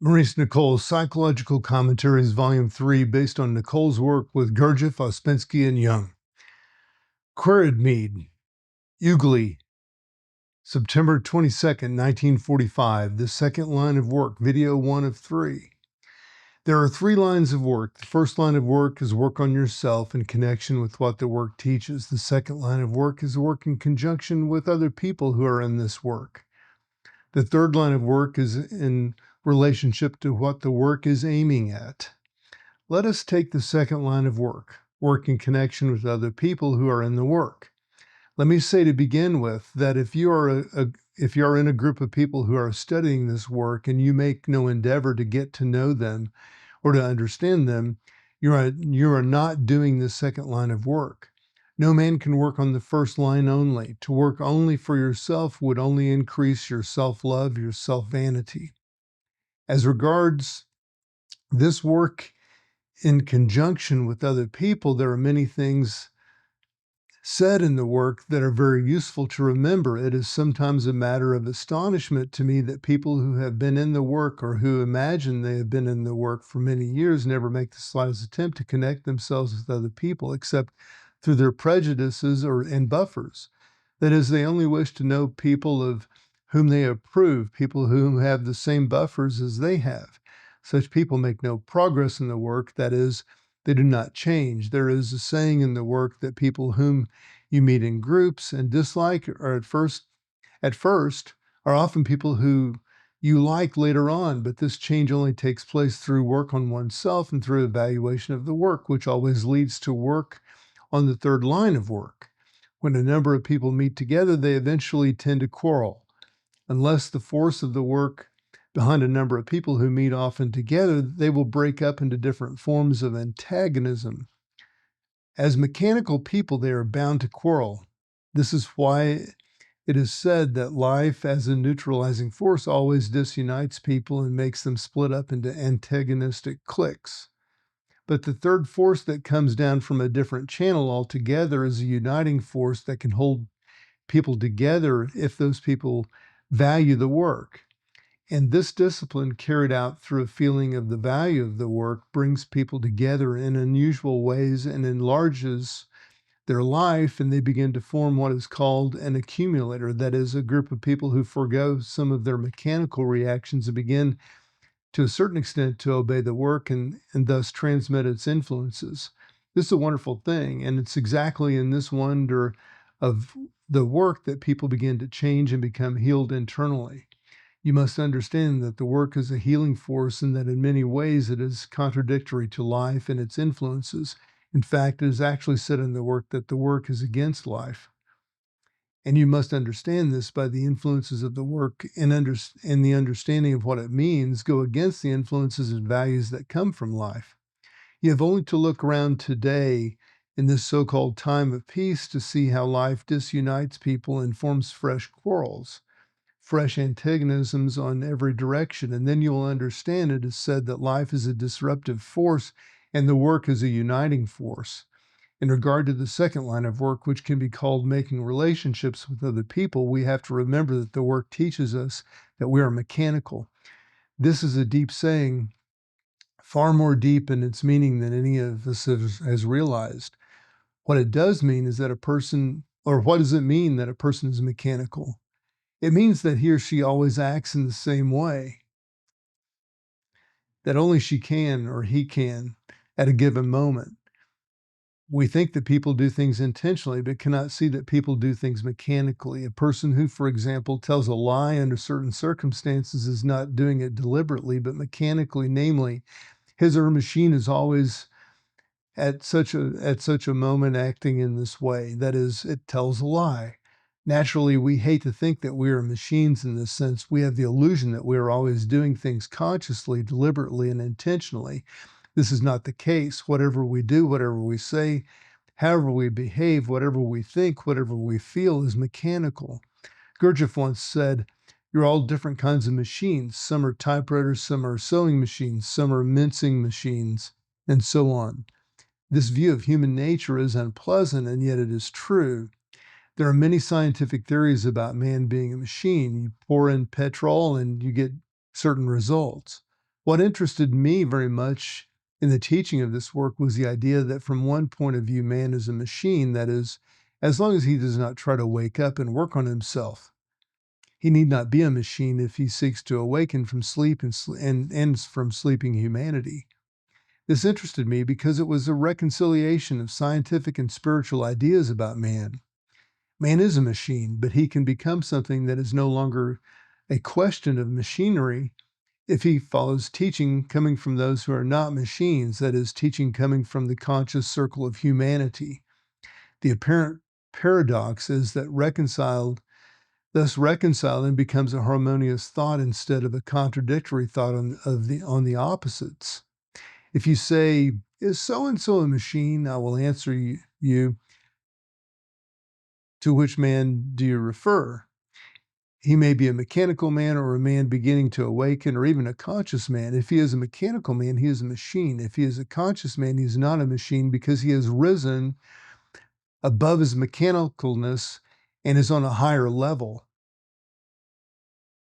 Maurice Nicole's Psychological Commentaries, Volume 3, based on Nicole's work with Gurdjieff, Ouspensky, and Young. Queridmead, Ugly, September 22nd, 1945, the second line of work, video 1 of 3. There are 3 lines of work. The first line of work is work on yourself in connection with what the work teaches. The second line of work is work in conjunction with other people who are in this work. The third line of work is in relationship to what the work is aiming at. Let us take the second line of work in connection with other people who are in the work. Let me say to begin with that if you are in a group of people who are studying this work and you make no endeavor to get to know them or to understand them, you are not doing the second line of work. No man can work on the first line only. To work only for yourself would only increase your self-love, your self-vanity. As regards this work in conjunction with other people, there are many things said in the work that are very useful to remember. It is sometimes a matter of astonishment to me that people who have been in the work or who imagine they have been in the work for many years never make the slightest attempt to connect themselves with other people except through their prejudices and buffers. That is, they only wish to know people of whom they approve, people whom have the same buffers as they have. Such people make no progress in the work. That is, they do not change. There is a saying in the work that people whom you meet in groups and dislike are at first are often people who you like later on, but this change only takes place through work on oneself and through evaluation of the work, which always leads to work on the third line of work. When a number of people meet together, they eventually tend to quarrel. Unless the force of the work behind a number of people who meet often together, they will break up into different forms of antagonism. As mechanical people, they are bound to quarrel. This is why it is said that life as a neutralizing force always disunites people and makes them split up into antagonistic cliques. But the third force that comes down from a different channel altogether is a uniting force that can hold people together if those people value the work. And this discipline, carried out through a feeling of the value of the work, brings people together in unusual ways and enlarges their life, and they begin to form what is called an accumulator. That is, a group of people who forego some of their mechanical reactions and begin, to a certain extent, to obey the work and thus transmit its influences. This is a wonderful thing, and it's exactly in this wonder of the work that people begin to change and become healed internally. You must understand that the work is a healing force and that in many ways it is contradictory to life and its influences. In fact, it is actually said in the work that the work is against life. And you must understand this by the influences of the work and the understanding of what it means go against the influences and values that come from life. You have only to look around today in this so-called time of peace to see how life disunites people and forms fresh quarrels, fresh antagonisms on every direction, and then you will understand it is said that life is a disruptive force and the work is a uniting force. In regard to the second line of work, which can be called making relationships with other people, we have to remember that the work teaches us that we are mechanical. This is a deep saying, far more deep in its meaning than any of us has realized. What it does mean is that what does it mean that a person is mechanical? It means that he or she always acts in the same way, that only she can or he can at a given moment. We think that people do things intentionally, but cannot see that people do things mechanically. A person who, for example, tells a lie under certain circumstances is not doing it deliberately, but mechanically, namely, his or her machine is always at such a moment acting in this way. That is, it tells a lie. Naturally, we hate to think that we are machines in this sense. We have the illusion that we are always doing things consciously, deliberately, and intentionally. This is not the case. Whatever we do, whatever we say, however we behave, whatever we think, whatever we feel is mechanical. Gurdjieff once said, "You're all different kinds of machines. Some are typewriters, some are sewing machines, some are mincing machines, and so on." This view of human nature is unpleasant, and yet it is true. There are many scientific theories about man being a machine. You pour in petrol and you get certain results. What interested me very much in the teaching of this work was the idea that from one point of view, man is a machine, that is, as long as he does not try to wake up and work on himself. He need not be a machine if he seeks to awaken from sleep and from sleeping humanity. This interested me because it was a reconciliation of scientific and spiritual ideas about man. Man is a machine, but he can become something that is no longer a question of machinery if he follows teaching coming from those who are not machines, that is, teaching coming from the conscious circle of humanity. The apparent paradox is that reconciling becomes a harmonious thought instead of a contradictory thought on the opposites. If you say, "Is so and so a machine?" I will answer you, to which man do you refer? He may be a mechanical man or a man beginning to awaken or even a conscious man. If he is a mechanical man, he is a machine. If he is a conscious man, he is not a machine because he has risen above his mechanicalness and is on a higher level.